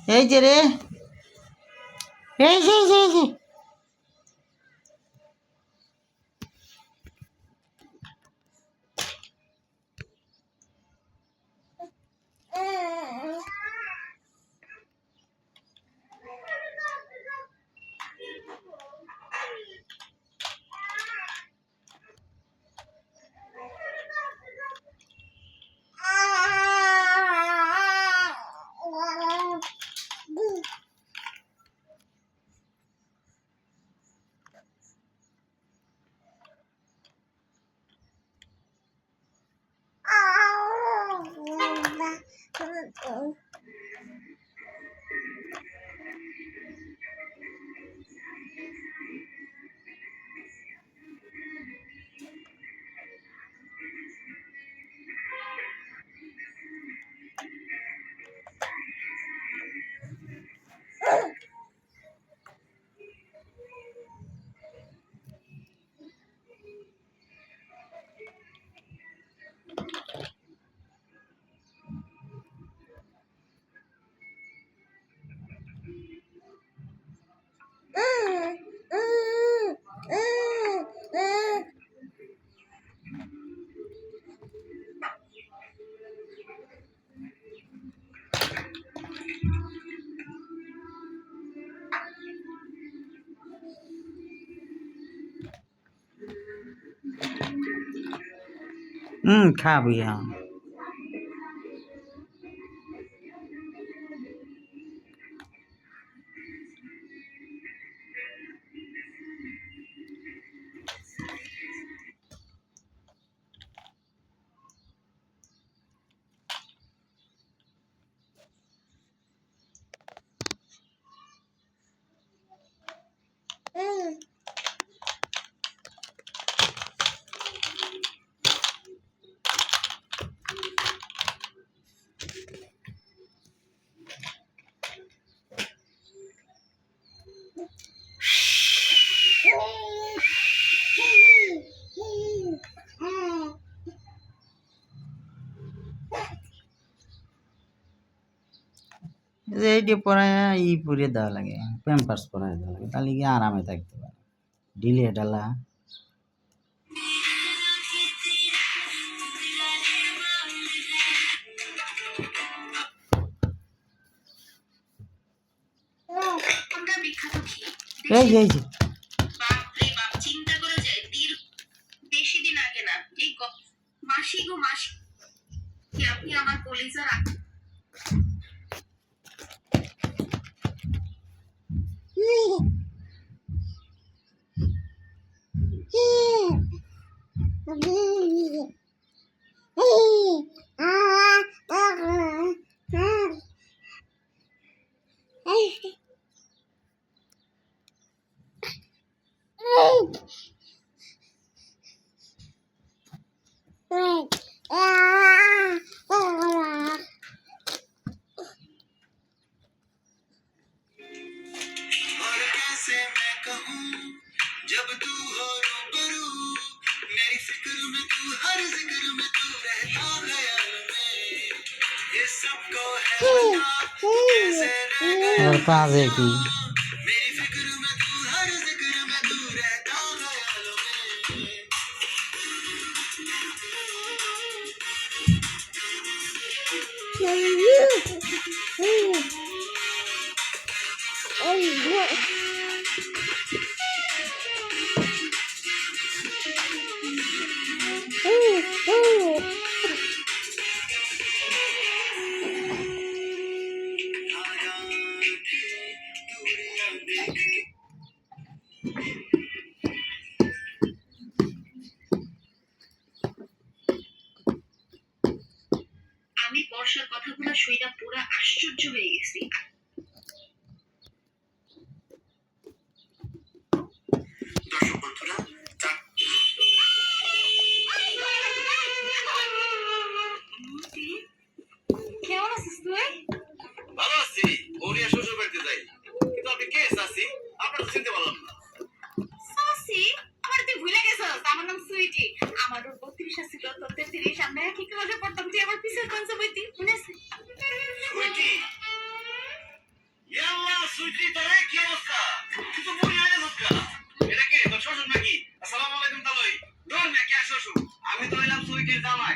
এই যে রে, এই যে এই যে এই যে খাবি হ্যাঁ। এইটা পরায় পরে দেওয়া লাগে, প্যাম্পার্স পরায় দেওয়া লাগে, তাহলে গিয়ে আরামে থাকতে পারে। ঢিলে ঢালা এই যে আপনি আমার কলিজার जब तू हो रूबरू मेरी फिक्र में तू हर जिक्र में तू रहता ख्याल में ये सबको है पता तू कैसे रह गया और काजे की मेरी फिक्र में तू हर जिक्र में तू रहता ख्याल में আমি বর্ষার কথাগুলো শুইনা পুরা আশ্চর্য হয়ে গেছি। দর্শক বন্ধুরা কেমন আছিস তুই? ভালো আছি। ওরিয়া শ্বশুর বাড়িতে যাই, কিন্তু আপনি কে চাচি? আপনার তো চিনতে পারলাম না। চাচি? আমার তুই ভুলে গেছিস? আমার নাম সুইটি। আমার 32 ছিল, তোর 33। আমরা একই ক্লাসে পড়তাম, তুই আমার পিছের বেঞ্চে বইতি, মনে আছে? সুইটি সুইটির জামাই